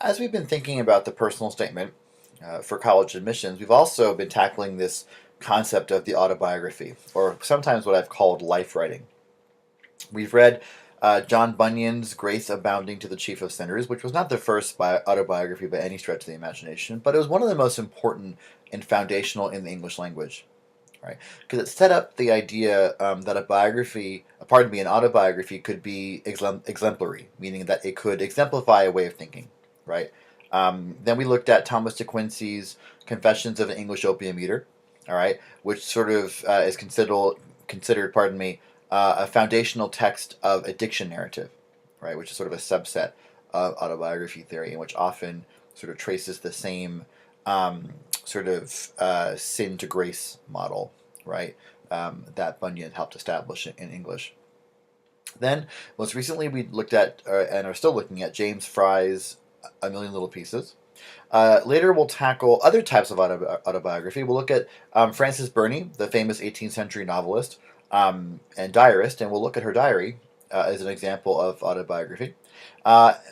As we've been thinking about the personal statement for college admissions, we've also been tackling this concept of the autobiography, or sometimes what I've called life writing. We've read John Bunyan's Grace Abounding to the Chief of Sinners, which was not the first autobiography by any stretch of the imagination, but it was one of the most important and foundational in the English language, right? Because it set up the idea that an autobiography could be exemplary, meaning that it could exemplify a way of thinking, right? Then we looked at Thomas de Quincey's Confessions of an English Opium Eater, all right, which sort of is considered, a foundational text of addiction narrative, right, which is sort of a subset of autobiography theory, and which often sort of traces the same sin to grace model, right, that Bunyan helped establish in English. Then, most recently, we looked at, and are still looking at, James Fry's A Million Little Pieces. Later, we'll tackle other types of autobiography. We'll look at Frances Burney, the famous 18th century novelist and diarist, and we'll look at her diary as an example of autobiography.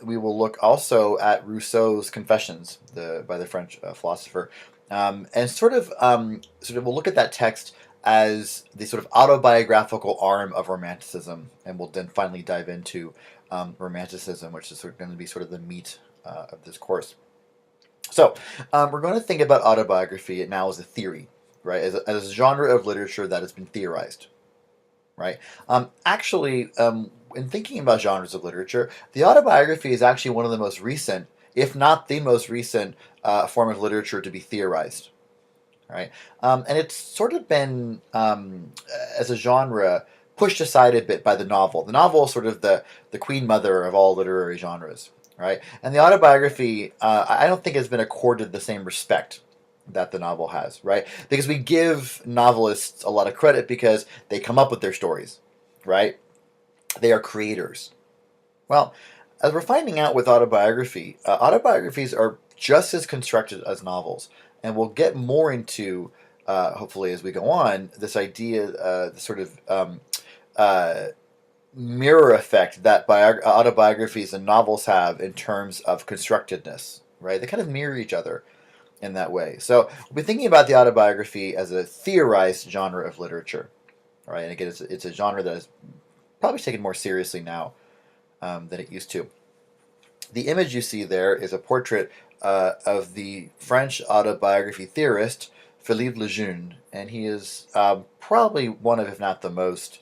We will look also at Rousseau's Confessions, by the French philosopher, and we'll look at that text as the sort of autobiographical arm of Romanticism, and we'll then finally dive into Romanticism, which is going to be sort of the meat of this course. So, we're going to think about autobiography now as a theory, right? As a genre of literature that has been theorized, right? In thinking about genres of literature, the autobiography is actually one of the most recent, if not the most recent, form of literature to be theorized, right? And it's sort of been, as a genre, pushed aside a bit by the novel. The novel is sort of the queen mother of all literary genres, right? And the autobiography, I don't think has been accorded the same respect that the novel has, right? Because we give novelists a lot of credit because they come up with their stories, right? They are creators. Well, as we're finding out with autobiography, autobiographies are just as constructed as novels, and we'll get more into, hopefully as we go on, this idea, the sort of uh, mirror effect that autobiographies and novels have in terms of constructedness, right? They kind of mirror each other in that way. So we'll be thinking about the autobiography as a theorized genre of literature, right? And again, it's a genre that is probably taken more seriously now than it used to. The image you see there is a portrait of the French autobiography theorist Philippe Lejeune, and he is probably one of, if not the most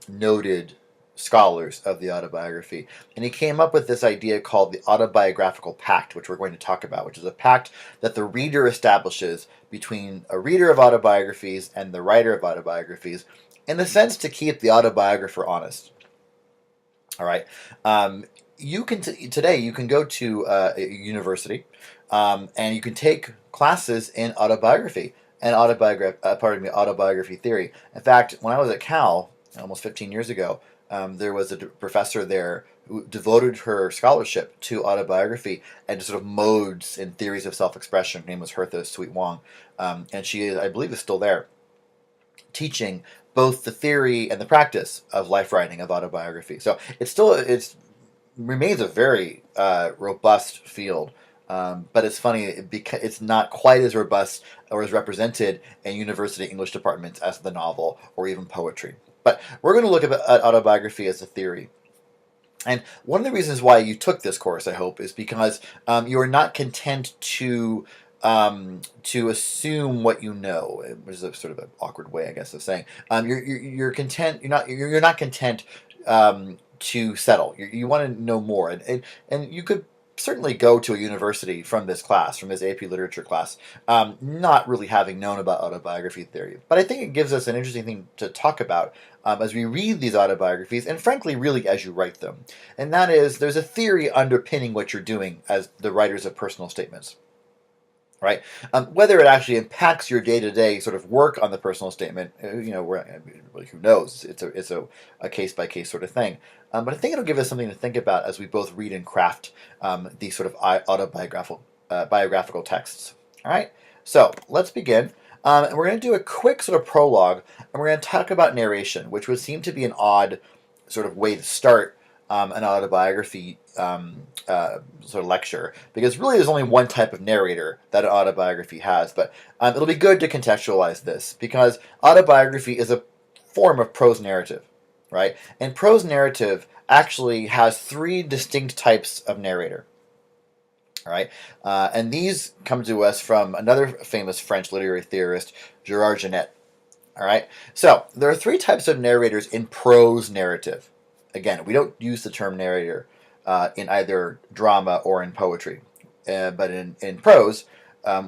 noted scholars of the autobiography. And he came up with this idea called the autobiographical pact, which we're going to talk about, which is a pact that the reader establishes between a reader of autobiographies and the writer of autobiographies, in the sense to keep the autobiographer honest. All right. Today you can go to a university, and you can take classes in autobiography and autobiography theory. In fact, when I was at Cal almost 15 years ago, there was a professor there who devoted her scholarship to autobiography and to sort of modes and theories of self-expression. Her name was Hertha Sweet Wong, and she, I believe, is still there, teaching both the theory and the practice of life writing, of autobiography. So it remains a very robust field. But it's funny because it's not quite as robust or as represented in university English departments as the novel or even poetry. But we're going to look at autobiography as a theory. And one of the reasons why you took this course, I hope, is because you are not content to assume what you know, which is a sort of an awkward way, I guess, of saying. You're content. You're not content to settle. You want to know more, and you could certainly go to a university from this class, from this AP literature class, not really having known about autobiography theory. But I think it gives us an interesting thing to talk about as we read these autobiographies, and frankly, really as you write them. And that is, there's a theory underpinning what you're doing as the writers of personal statements. Right, whether it actually impacts your day-to-day sort of work on the personal statement, who knows? It's a case-by-case sort of thing. But I think it'll give us something to think about as we both read and craft these sort of biographical texts. All right, so let's begin. And we're going to do a quick sort of prologue, and we're going to talk about narration, which would seem to be an odd sort of way to start an autobiography sort of lecture, because really there's only one type of narrator that an autobiography has. But it'll be good to contextualize this, because autobiography is a form of prose narrative, right? And prose narrative actually has three distinct types of narrator. All right, and these come to us from another famous French literary theorist, Gerard Genet. All right, so there are three types of narrators in prose narrative. Again, we don't use the term narrator in either drama or in poetry, but in prose,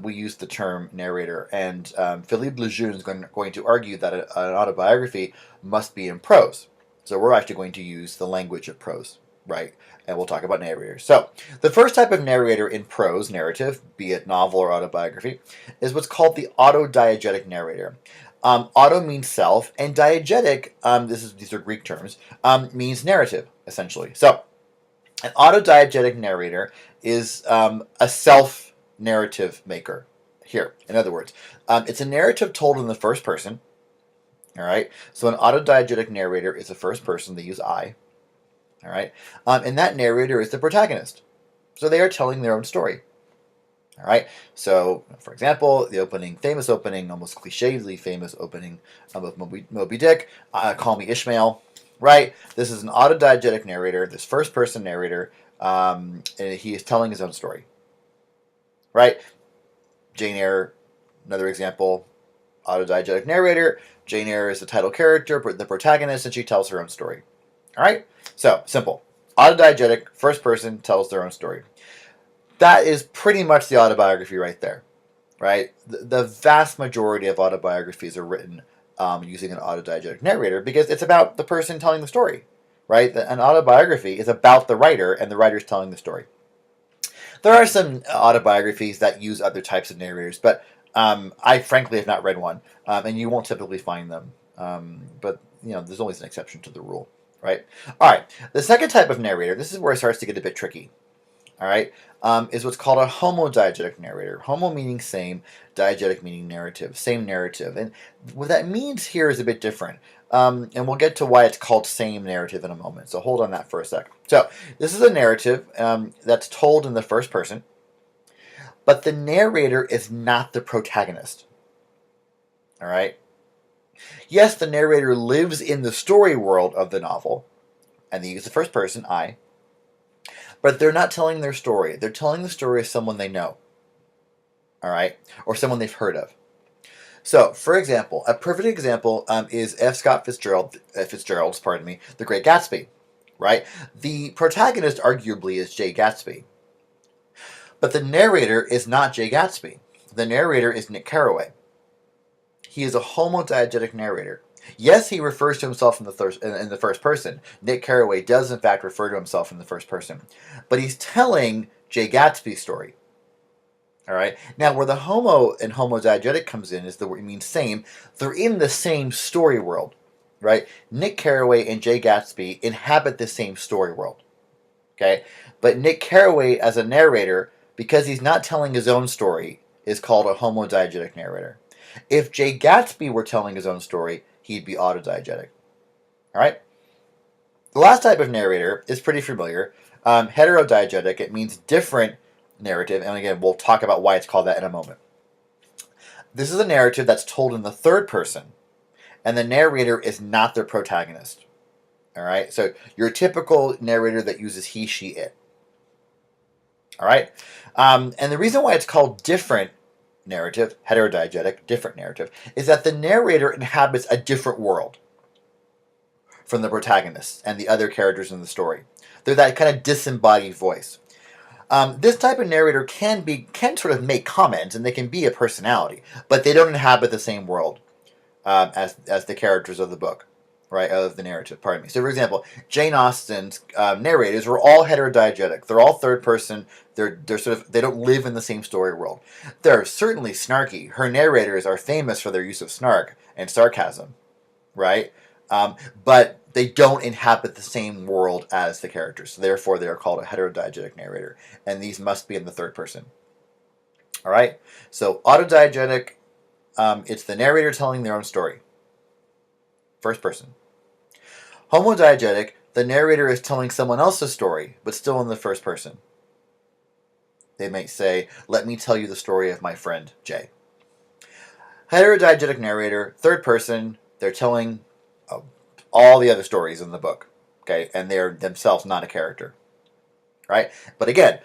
we use the term narrator. And Philippe Lejeune is going to argue that an autobiography must be in prose. So we're actually going to use the language of prose, right? And we'll talk about narrators. So the first type of narrator in prose narrative, be it novel or autobiography, is what's called the autodiegetic narrator. Auto means self, and diegetic, these are Greek terms, means narrative, essentially. So an autodiegetic narrator is a self-narrative maker. Here, in other words, it's a narrative told in the first person. All right, so an autodiegetic narrator is the first person. They use I. All right, and that narrator is the protagonist. So they are telling their own story. All right, so for example, the famous opening, almost clichédly famous opening of Moby Dick, Call Me Ishmael. Right, this is an autodiegetic narrator, this first-person narrator, and he is telling his own story. Right, Jane Eyre, another example, autodiegetic narrator. Jane Eyre is the title character, the protagonist, and she tells her own story. All right, so simple. Autodiegetic, first person, tells their own story. That is pretty much the autobiography right there, right? The vast majority of autobiographies are written using an autodiegetic narrator, because it's about the person telling the story, right? An autobiography is about the writer, and the writer's telling the story. There are some autobiographies that use other types of narrators, but I frankly have not read one, and you won't typically find them. But there's always an exception to the rule, right? All right, the second type of narrator, this is where it starts to get a bit tricky. All right, is what's called a homodiegetic narrator. Homo meaning same, diegetic meaning narrative, same narrative. And what that means here is a bit different. And we'll get to why it's called same narrative in a moment. So hold on that for a sec. So this is a narrative that's told in the first person, but the narrator is not the protagonist. All right. Yes, the narrator lives in the story world of the novel, and they use the first person, I. But they're not telling their story. They're telling the story of someone they know. All right? Or someone they've heard of. So, for example, a perfect example is F. Scott Fitzgerald's, The Great Gatsby. Right? The protagonist, arguably, is Jay Gatsby. But the narrator is not Jay Gatsby. The narrator is Nick Carraway. He is a homodiegetic narrator. Yes, he refers to himself in the first person. Nick Carraway does, in fact, refer to himself in the first person. But he's telling Jay Gatsby's story. All right? Now, where the homo and homodiegetic comes in is the word means same. They're in the same story world. Right? Nick Carraway and Jay Gatsby inhabit the same story world. Okay? But Nick Carraway, as a narrator, because he's not telling his own story, is called a homodiegetic narrator. If Jay Gatsby were telling his own story, he'd be autodiegetic. All right? The last type of narrator is pretty familiar. Heterodiegetic. It means different narrative. And again, we'll talk about why it's called that in a moment. This is a narrative that's told in the third person, and the narrator is not their protagonist. All right? So your typical narrator that uses he, she, it. All right? And the reason why it's called different narrative, heterodiegetic, different narrative, is that the narrator inhabits a different world from the protagonist and the other characters in the story. They're that kind of disembodied voice. This type of narrator can sort of make comments, and they can be a personality, but they don't inhabit the same world as the characters of the book, right? Of the narrative. Pardon me. So, for example, Jane Austen's narrators were all heterodiegetic. They're all third person. They don't live in the same story world. They're certainly snarky. Her narrators are famous for their use of snark and sarcasm, right? But they don't inhabit the same world as the characters. So therefore, they are called a heterodiegetic narrator. And these must be in the third person. All right? So autodiegetic, it's the narrator telling their own story. First person. Homodiegetic, the narrator is telling someone else's story, but still in the first person. They might say, let me tell you the story of my friend Jay. Heterodiegetic narrator, third person, they're telling all the other stories in the book, okay, and they're themselves not a character, right? But again,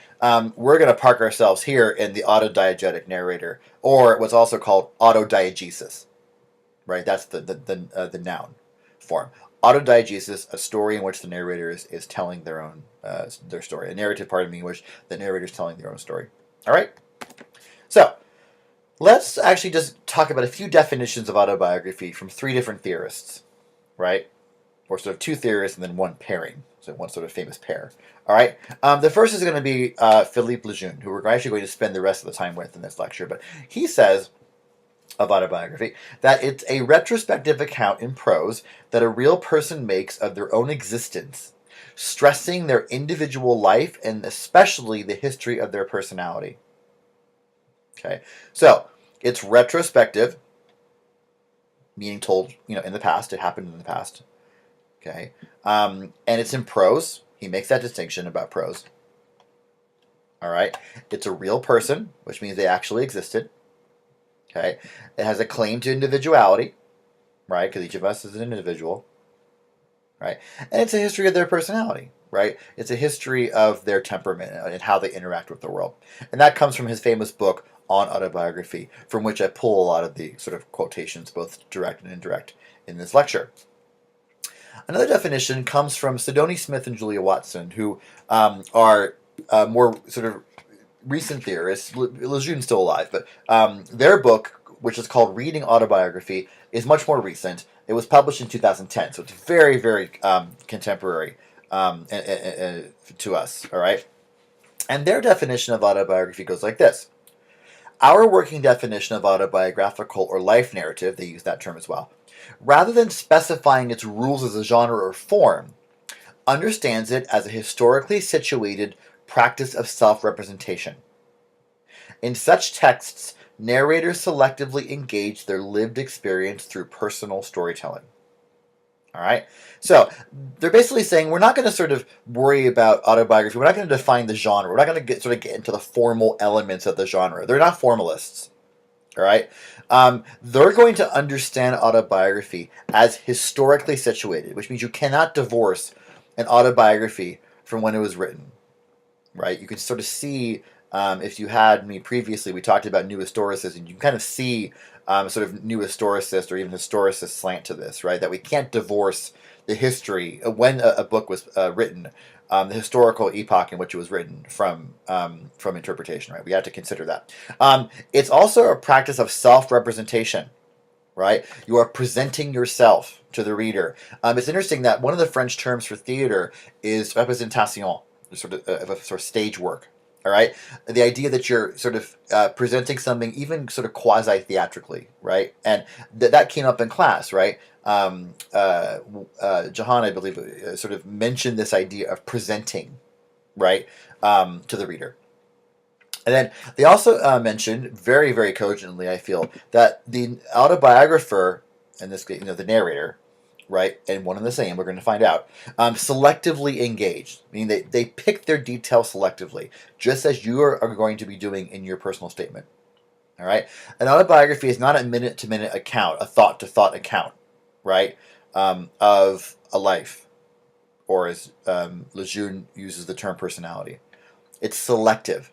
we're going to park ourselves here in the autodiegetic narrator, or what's also called autodiegesis, right? That's the noun form. Autodiegesis, a story in which the narrator is telling their story, a narrative part of me in which the narrator is telling their own story. All right, so let's actually just talk about a few definitions of autobiography from three different theorists, right? Or sort of two theorists and then one pairing, so one sort of famous pair. All right. The first is going to be Philippe Lejeune, who we're actually going to spend the rest of the time with in this lecture. But he says of autobiography that it's a retrospective account in prose that a real person makes of their own existence, stressing their individual life and especially the history of their personality. Okay. So it's retrospective, meaning told, in the past. It happened in the past. Okay. And it's in prose. He makes that distinction about prose. All right. It's a real person, which means they actually existed. Okay. It has a claim to individuality, right? Because each of us is an individual, right? And it's a history of their personality, right? It's a history of their temperament and how they interact with the world. And that comes from his famous book on autobiography, from which I pull a lot of the sort of quotations, both direct and indirect, in this lecture. Another definition comes from Sidoni Smith and Julia Watson, who are more sort of recent theorists. Lejeune's still alive, but their book, which is called Reading Autobiography, is much more recent. It was published in 2010, so it's very, very contemporary to us, all right? And their definition of autobiography goes like this. Our working definition of autobiographical or life narrative, they use that term as well, rather than specifying its rules as a genre or form, understands it as a historically situated practice of self-representation. In such texts, narrators selectively engage their lived experience through personal storytelling. All right? So they're basically saying we're not going to sort of worry about autobiography. We're not going to define the genre. We're not going to get into the formal elements of the genre. They're not formalists. All right? They're going to understand autobiography as historically situated, which means you cannot divorce an autobiography from when it was written. Right? You can sort of see, if you had me previously, we talked about new historicists, and you can kind of see sort of new historicist or even historicist slant to this, right? That we can't divorce the history when a book was written, the historical epoch in which it was written from interpretation, right? We have to consider that. It's also a practice of self-representation, right? You are presenting yourself to the reader. It's interesting that one of the French terms for theater is représentation, sort of stage work. All right, the idea that you're sort of presenting something even sort of quasi-theatrically, right? And that came up in class, right? Jahan, I believe, sort of mentioned this idea of presenting, right, to the reader. And then they also mentioned very, very cogently, I feel, that the autobiographer, in this case, the narrator, right, and one and the same, we're going to find out, selectively engaged, meaning they pick their details selectively, just as you are going to be doing in your personal statement. All right? An autobiography is not a minute-to-minute account, a thought-to-thought account, right, of a life, or as Lejeune uses the term personality. It's selective.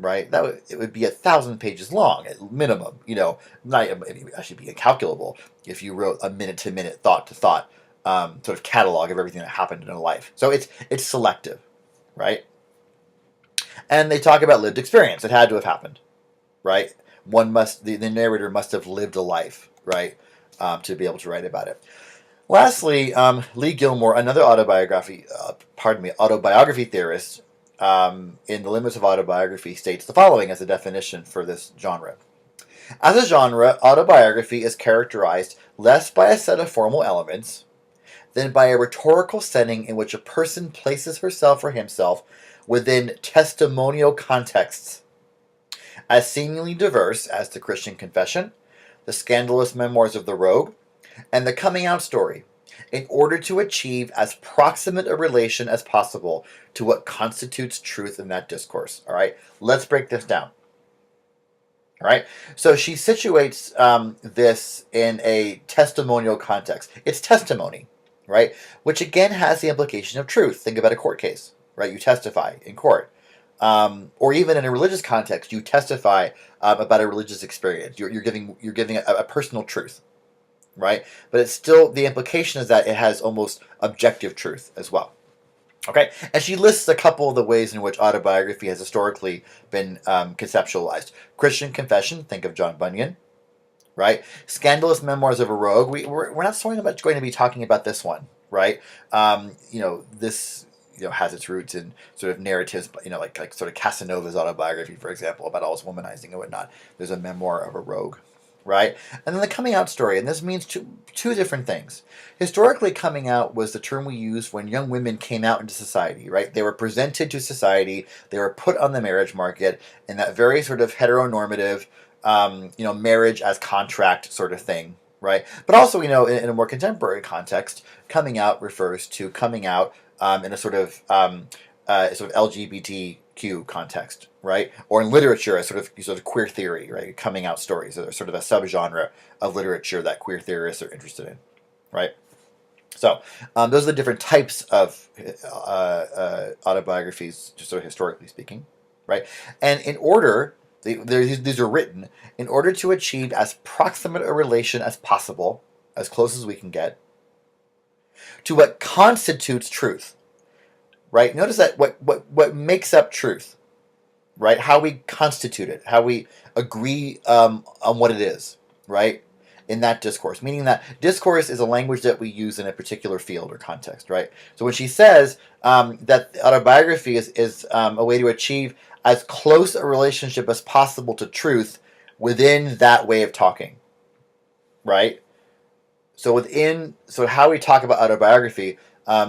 Right, it would be 1,000 pages long at minimum. Not it would actually be incalculable if you wrote a minute-to-minute, thought-to-thought sort of catalog of everything that happened in a life. So it's selective, right? And they talk about lived experience. It had to have happened, right? The narrator must have lived a life, right, to be able to write about it. Lastly, Lee Gilmore, another autobiography theorist. In The Limits of Autobiography, states the following as a definition for this genre. As a genre, autobiography is characterized less by a set of formal elements than by a rhetorical setting in which a person places herself or himself within testimonial contexts, as seemingly diverse as the Christian Confession, the scandalous memoirs of the Rogue, and the coming out story, in order to achieve as proximate a relation as possible to what constitutes truth in that discourse. All right, let's break this down. All right, so she situates this in a testimonial context. It's testimony, right? Which again has the implication of truth. Think about a court case, right? You testify in court. Or even in a religious context, you testify about a religious experience. You're giving a personal truth, right? But it's still, the implication is that it has almost objective truth as well. Okay, and she lists a couple of the ways in which autobiography has historically been conceptualized. Christian confession, think of John Bunyan, right? Scandalous memoirs of a rogue. We're not so much going to be talking about this one, right? This has its roots in sort of narratives, like sort of Casanova's autobiography, for example, about all his womanizing and whatnot. There's a memoir of a rogue, right? And then the coming out story, and this means two different things. Historically, coming out was the term we used when young women came out into society, right? They were presented to society, they were put on the marriage market in that very sort of heteronormative, marriage as contract sort of thing, right? But also, in a more contemporary context, coming out refers to coming out in a sort of LGBTQ context, right? Or in literature, a sort of queer theory, right? Coming out stories are sort of a subgenre of literature that queer theorists are interested in, right? So those are the different types of autobiographies, just sort of historically speaking, right? And in order, these are written in order to achieve as proximate a relation as possible, as close as we can get, to what constitutes truth, right? Notice that what makes up truth, right? How we constitute it, how we agree on what it is, right? In that discourse, meaning that discourse is a language that we use in a particular field or context, right? So when she says that autobiography is a way to achieve as close a relationship as possible to truth within that way of talking, right? So how we talk about autobiography,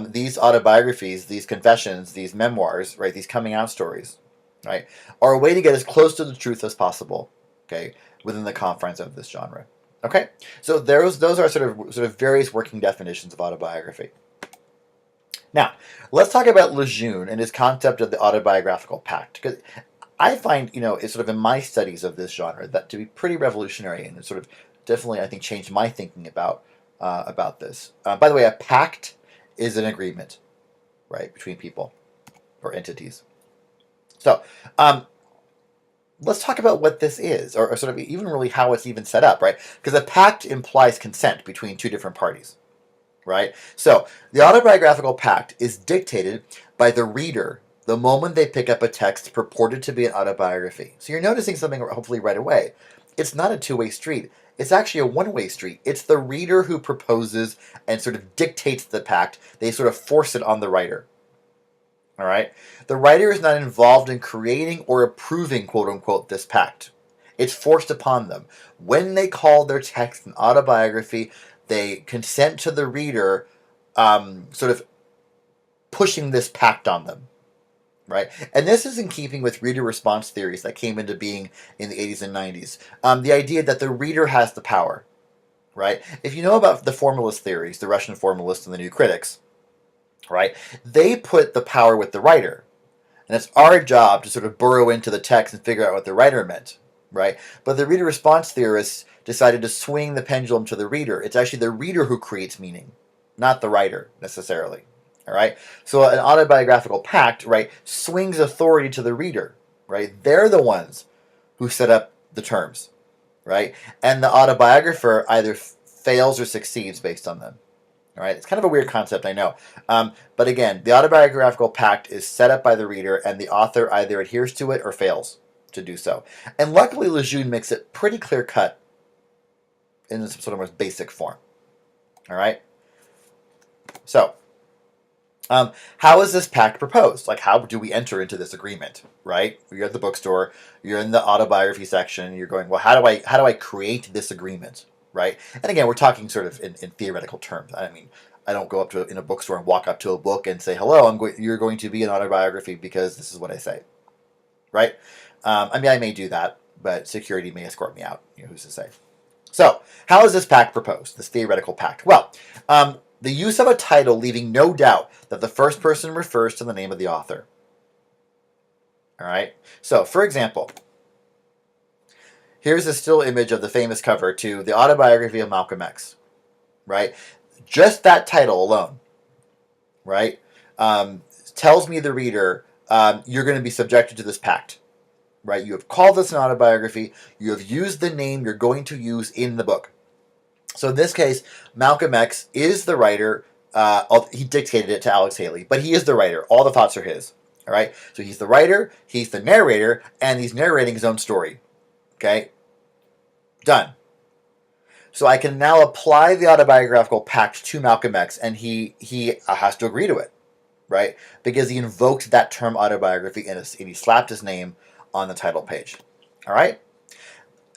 these autobiographies, these confessions, these memoirs, right, these coming out stories, right, are a way to get as close to the truth as possible, okay, within the confines of this genre. Okay, so those are sort of various working definitions of autobiography. Now, let's talk about Lejeune and his concept of the autobiographical pact, because I find, it's sort of in my studies of this genre that to be pretty revolutionary, and it sort of definitely, I think, changed my thinking about this. By the way, a pact is an agreement, right, between people or entities. So let's talk about what this is, or sort of even really how it's even set up, right? Because a pact implies consent between two different parties, right? So the autobiographical pact is dictated by the reader the moment they pick up a text purported to be an autobiography. So you're noticing something hopefully right away. It's not a two-way street. It's actually a one-way street. It's the reader who proposes and sort of dictates the pact. They sort of force it on the writer. All right? The writer is not involved in creating or approving, quote-unquote, this pact. It's forced upon them. When they call their text an autobiography, they consent to the reader sort of pushing this pact on them. Right? And this is in keeping with reader response theories that came into being in the 80s and 90s. The idea that the reader has the power, right? If you know about the formalist theories, the Russian formalists and the new critics, right, they put the power with the writer. And it's our job to sort of burrow into the text and figure out what the writer meant, right? But the reader response theorists decided to swing the pendulum to the reader. It's actually the reader who creates meaning, not the writer necessarily. All right. So an autobiographical pact, right, swings authority to the reader, right? They're the ones who set up the terms, right? And the autobiographer either fails or succeeds based on them. All right. It's kind of a weird concept, I know. But again, the autobiographical pact is set up by the reader, and the author either adheres to it or fails to do so. And luckily, Lejeune makes it pretty clear cut in some sort of most basic form. All right. So, how is this pact proposed? Like, how do we enter into this agreement, right? You're at the bookstore, you're in the autobiography section, you're going, well, how do I create this agreement, right? And again, we're talking sort of in theoretical terms. I mean, I don't go up to in a bookstore and walk up to a book and say, hello, you're going to be an autobiography because this is what I say, right? I mean, I may do that, but security may escort me out. Who's to say? So, how is this pact proposed, this theoretical pact? Well, The use of a title leaving no doubt that the first person refers to the name of the author. All right? So, for example, here's a still image of the famous cover to the Autobiography of Malcolm X, right? Just that title alone, right, tells me, the reader, you're going to be subjected to this pact, right? You have called this an autobiography. You have used the name you're going to use in the book. So in this case, Malcolm X is the writer. He dictated it to Alex Haley, but he is the writer. All the thoughts are his. All right. So he's the writer, he's the narrator, and he's narrating his own story. Okay. Done. So I can now apply the autobiographical pact to Malcolm X, and he has to agree to it, right? Because he invoked that term autobiography and he slapped his name on the title page. All right.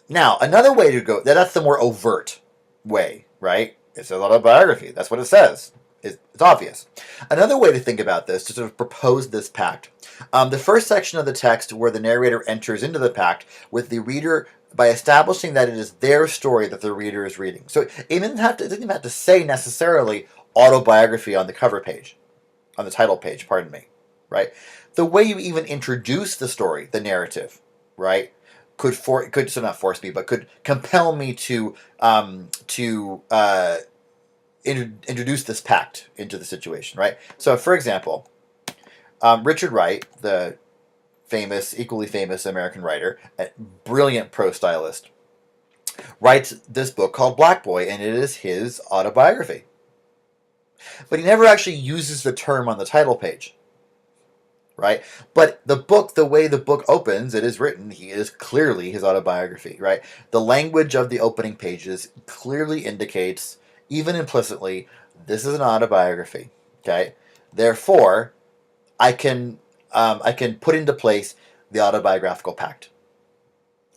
Now another way to go. That's the more overt way, right? It says autobiography. That's what it says. It's obvious. Another way to think about this, to sort of propose this pact, the first section of the text where the narrator enters into the pact with the reader by establishing that it is their story that the reader is reading. So it doesn't even have to say necessarily autobiography on the cover page, on the title page, pardon me, right? The way you even introduce the story, the narrative, right, could not force me, but could compel me to introduce this pact into the situation, right? So, for example, Richard Wright, the equally famous American writer, a brilliant prose stylist, writes this book called Black Boy, and it is his autobiography. But he never actually uses the term on the title page, right? But the way the book opens, it is written, he is clearly his autobiography, right? The language of the opening pages clearly indicates, even implicitly, this is an autobiography, okay? Therefore, I can put into place the autobiographical pact.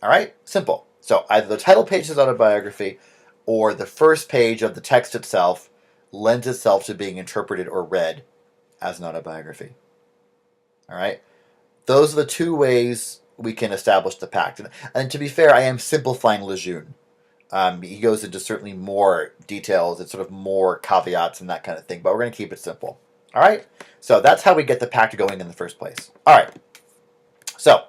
All right? Simple. So either the title page is autobiography, or the first page of the text itself lends itself to being interpreted or read as an autobiography. All right? Those are the two ways we can establish the pact. And to be fair, I am simplifying Lejeune. He goes into certainly more details and sort of more caveats and that kind of thing, but we're going to keep it simple. All right? So that's how we get the pact going in the first place. All right. So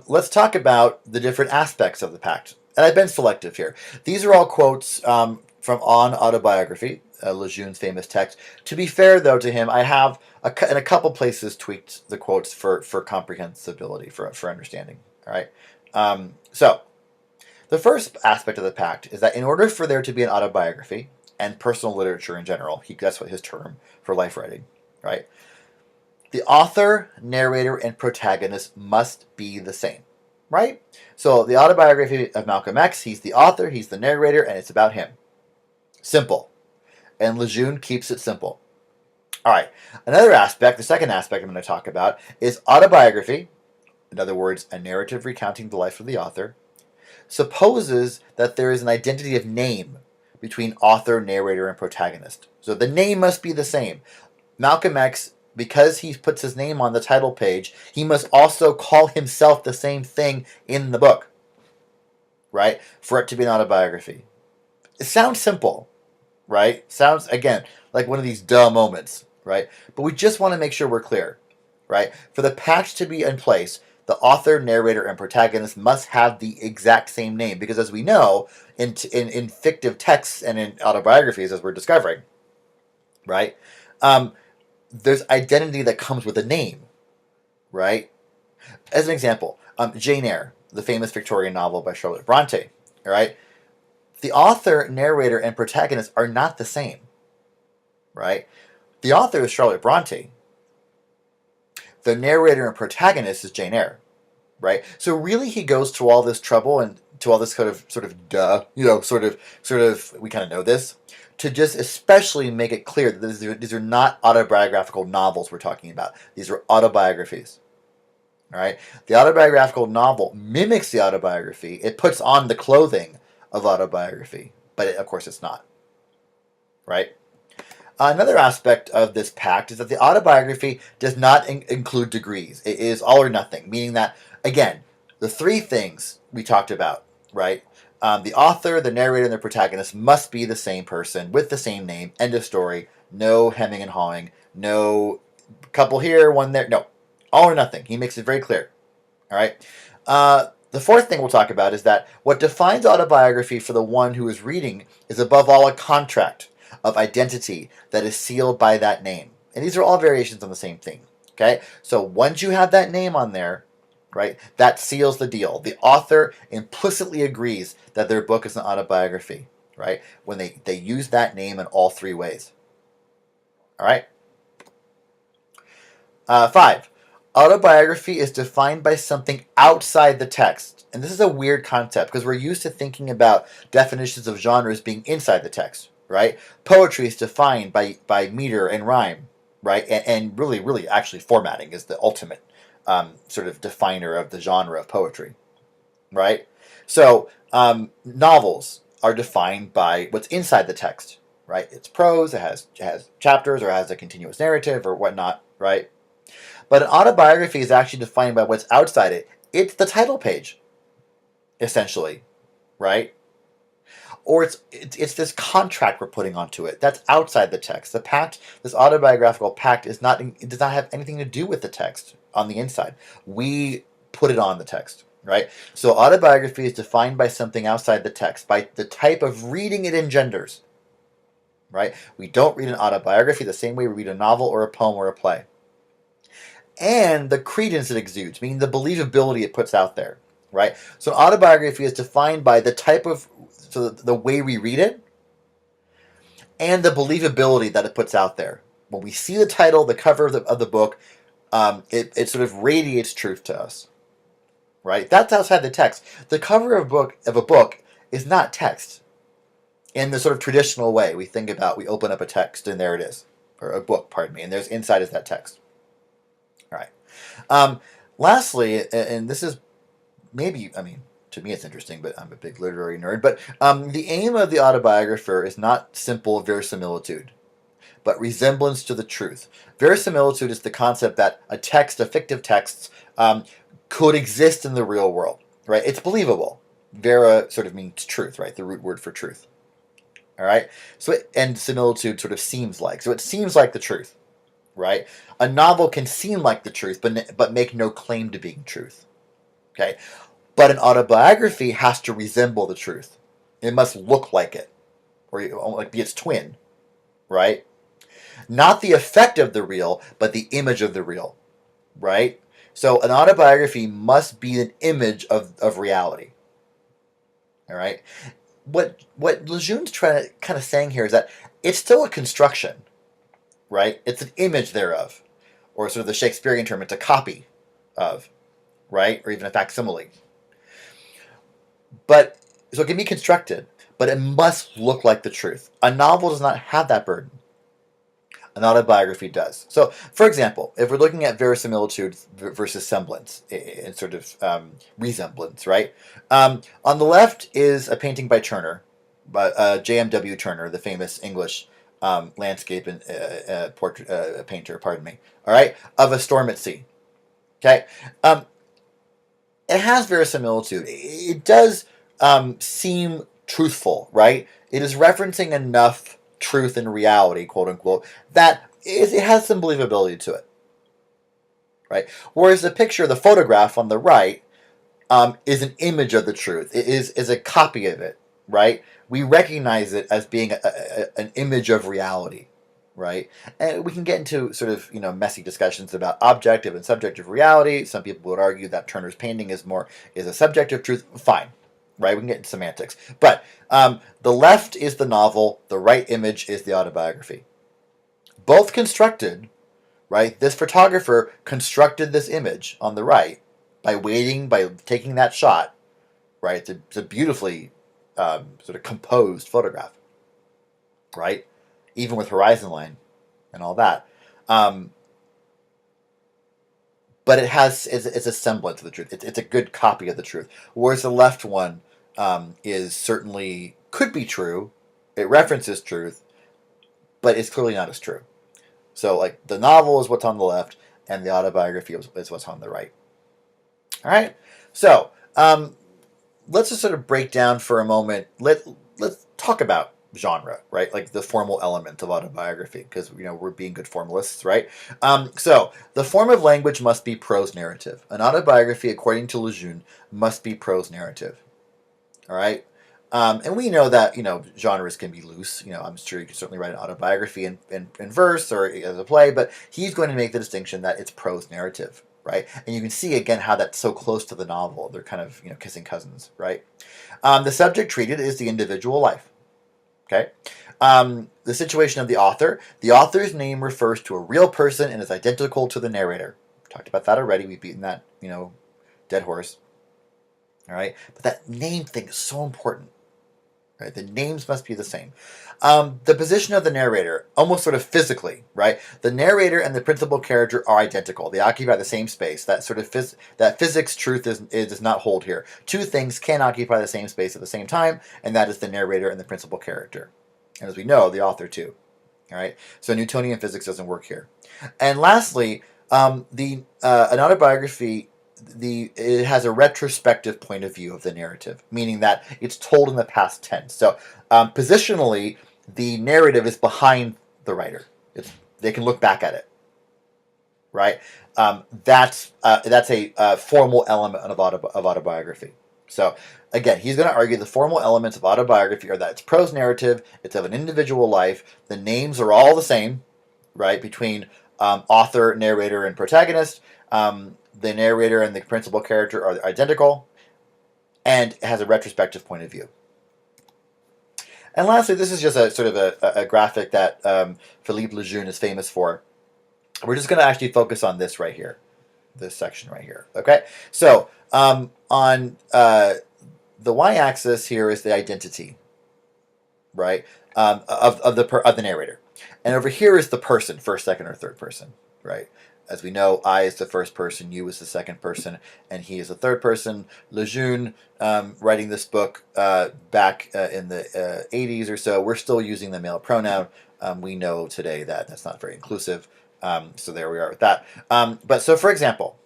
let's talk about the different aspects of the pact. And I've been selective here. These are all quotes from On Autobiography, Lejeune's famous text. To be fair, though, to him, I have in a couple places tweaked the quotes for comprehensibility, for understanding. All right. So the first aspect of the pact is that in order for there to be an autobiography and personal literature in general, that's what his term for life writing, right? The author, narrator, and protagonist must be the same, right? So the autobiography of Malcolm X, he's the author, he's the narrator, and it's about him. Simple. And Lejeune keeps it simple. All right. Another aspect, the second aspect I'm going to talk about, is autobiography, in other words, a narrative recounting the life of the author, supposes that there is an identity of name between author, narrator, and protagonist. So the name must be the same. Malcolm X, because he puts his name on the title page, he must also call himself the same thing in the book, right? For it to be an autobiography. It sounds simple, right? Sounds, again, like one of these duh moments, right? But we just want to make sure we're clear, right? For the pact to be in place, the author, narrator, and protagonist must have the exact same name. Because as we know, in fictive texts and in autobiographies, as we're discovering, right, there's identity that comes with a name, right? As an example, Jane Eyre, the famous Victorian novel by Charlotte Bronte, all right? The author, narrator, and protagonist are not the same, right? The author is Charlotte Bronte. The narrator and protagonist is Jane Eyre, right? So really, he goes to all this trouble and to all this sort of duh, sort of we kind of know this, to just especially make it clear that these are not autobiographical novels we're talking about. These are autobiographies. All right? The autobiographical novel mimics the autobiography. It puts on the clothing of autobiography, but of course it's not. Right? Another aspect of this pact is that the autobiography does not include degrees. It is all or nothing, meaning that, again, the three things we talked about, right? The author, the narrator, and the protagonist must be the same person with the same name. End of story. No hemming and hawing. No couple here, one there. No, all or nothing. He makes it very clear. All right. The fourth thing we'll talk about is that what defines autobiography for the one who is reading is above all a contract of identity that is sealed by that name. And these are all variations on the same thing. Okay. So once you have that name on there, right, that seals the deal. The author implicitly agrees that their book is an autobiography, right, when they use that name in all three ways. All right. 5. Autobiography is defined by something outside the text. And this is a weird concept because we're used to thinking about definitions of genres being inside the text, right? Poetry is defined by meter and rhyme, right? And really, actually, formatting is the ultimate sort of definer of the genre of poetry, right? So novels are defined by what's inside the text, right? It's prose, it has chapters, or has a continuous narrative or whatnot, right? But an autobiography is actually defined by what's outside it. It's the title page, essentially, right? Or it's this contract we're putting onto it that's outside the text. The pact, this autobiographical pact, it does not have anything to do with the text on the inside. We put it on the text, right? So autobiography is defined by something outside the text, by the type of reading it engenders, right? We don't read an autobiography the same way we read a novel or a poem or a play. And the credence it exudes, meaning the believability it puts out there, right? So an autobiography is defined by the type of, so the way we read it, and the believability that it puts out there. When we see the title, the cover of the book, it sort of radiates truth to us, right? That's outside the text. The cover of a book is not text in the sort of traditional way we think about. We open up a text and there it is, or a book, pardon me, and there's inside is that text. All right. Lastly, and this is maybe, I mean, to me it's interesting, but I'm a big literary nerd, but the aim of the autobiographer is not simple verisimilitude, but resemblance to the truth. Verisimilitude is the concept that a fictive text, could exist in the real world, right? It's believable. Vera sort of means truth, right? The root word for truth. All right. And similitude sort of seems like. So it seems like the truth, right? A novel can seem like the truth, but make no claim to being truth. Okay. But an autobiography has to resemble the truth. It must look like it, or like be its twin, right? Not the effect of the real, but the image of the real, right? So an autobiography must be an image of reality. All right. What Lejeune's kind of saying here is that it's still a construction, right? It's an image thereof, or sort of the Shakespearean term, it's a copy of, right? Or even a facsimile. But so it can be constructed, but it must look like the truth. A novel does not have that burden. An autobiography does. So, for example, if we're looking at verisimilitude versus semblance, and sort of resemblance, right? On the left is a painting by Turner, by J.M.W. Turner, the famous English landscape and portrait painter, pardon me, all right, of a storm at sea. Okay? It has verisimilitude. It does seem truthful, right? It is referencing enough truth and reality, quote unquote, that it has some believability to it, right? Whereas the picture, the photograph on the right, is an image of the truth. It is a copy of it, right? We recognize it as being an image of reality, right? And we can get into sort of messy discussions about objective and subjective reality. Some people would argue that Turner's painting is a subjective truth. Fine. Right, we can get into semantics. But the left is the novel, the right image is the autobiography. Both constructed, right? This photographer constructed this image on the right by taking that shot, right? It's a beautifully sort of composed photograph, right? Even with horizon line and all that. But it's a semblance of the truth. It's a good copy of the truth. Whereas the left one could be true. It references truth, but it's clearly not as true. So, like, the novel is what's on the left, and the autobiography is what's on the right. All right. So, let's just sort of break down for a moment. Let's talk about genre, right? Like the formal element of autobiography, because we're being good formalists, right? So the form of language must be prose narrative. An autobiography, according to Lejeune, must be prose narrative. All right. And we know that genres can be loose. I'm sure you can certainly write an autobiography in verse or as a play, but he's going to make the distinction that it's prose narrative, right? And you can see again how that's so close to the novel. They're kind of kissing cousins, right? The subject treated is the individual life. Okay. The situation of the author. The author's name refers to a real person and is identical to the narrator. We talked about that already. We've beaten that dead horse. All right. But that name thing is so important. Right? The names must be the same. The position of the narrator, almost sort of physically, right? The narrator and the principal character are identical. They occupy the same space. That sort of that physics truth does not hold here. Two things can occupy the same space at the same time, and that is the narrator and the principal character. And as we know, the author too. All right. So Newtonian physics doesn't work here. And lastly, an autobiography it has a retrospective point of view of the narrative, meaning that it's told in the past tense. So positionally, the narrative is behind the writer. They can look back at it, right? That's a formal element of autobiography. So again, he's going to argue the formal elements of autobiography are that it's prose narrative, it's of an individual life, the names are all the same, right, between author, narrator, and protagonist. The narrator and the principal character are identical, and it has a retrospective point of view. And lastly, this is just a sort of a graphic that Philippe Lejeune is famous for. We're just going to actually focus on this right here, this section right here. Okay, so on the y-axis here is the identity, right, of the narrator, and over here is the person, first, second, or third person, right? As we know, I is the first person, you is the second person, and he is the third person. Lejeune, writing this book back in the 80s or so, we're still using the male pronoun. We know today that that's not very inclusive, so there we are with that. But so, for example,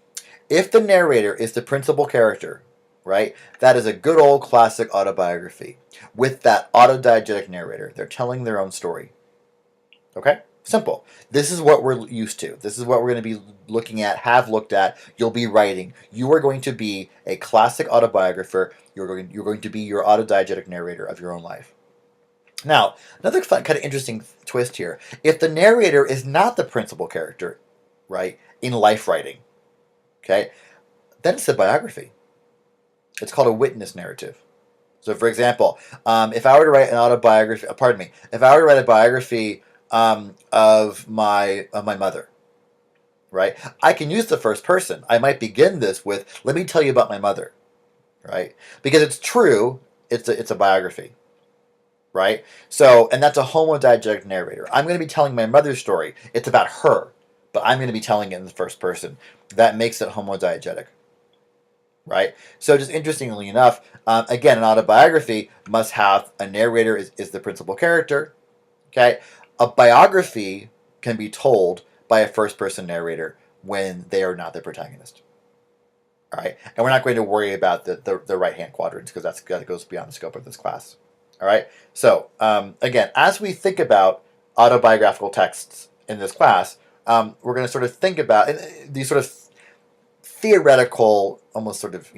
if the narrator is the principal character, right, that is a good old classic autobiography with that autodiegetic narrator. They're telling their own story. Okay? Simple. This is what we're used to. This is what we're going to be looking at, have looked at. You'll be writing. You are going to be a classic autobiographer. You're going to be your autodiegetic narrator of your own life. Now, another fun, kind of interesting twist here. If the narrator is not the principal character, right, in life writing, okay, then it's a biography. It's called a witness narrative. So, for example, if I were to write an autobiography, if I were to write a biography of my mother, right? I can use the first person. I might begin this with, "Let me tell you about my mother," right? Because it's true. It's a biography, right? So, and that's a homodiegetic narrator. I'm going to be telling my mother's story. It's about her, but I'm going to be telling it in the first person. That makes it homodiegetic, right? So, just interestingly enough, again, an autobiography must have a narrator is the principal character. Okay, a biography can be told by a first-person narrator when they are not the protagonist. All right, and we're not going to worry about the right-hand quadrants because that goes beyond the scope of this class. All right, so again, as we think about autobiographical texts in this class, we're going to sort of think about these sort of theoretical, almost sort of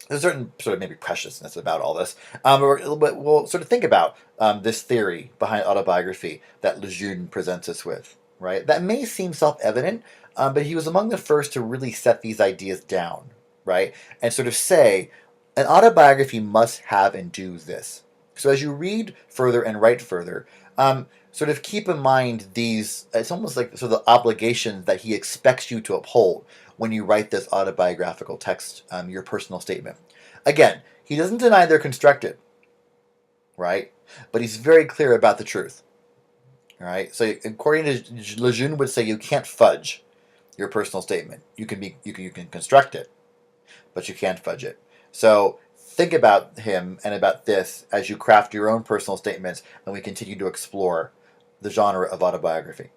there's a certain sort of maybe preciousness about all this. We'll sort of think about this theory behind autobiography that Lejeune presents us with, right? That may seem self-evident, but he was among the first to really set these ideas down, right? And sort of say, an autobiography must have and do this. So as you read further and write further, sort of keep in mind these, it's almost like sort of the obligations that he expects you to uphold when you write this autobiographical text, your personal statement. Again, he doesn't deny they're constructed, right? But he's very clear about the truth. All right. So according to Lejeune would say you can't fudge your personal statement. You can construct it, but you can't fudge it. So think about him and about this as you craft your own personal statements and we continue to explore the genre of autobiography.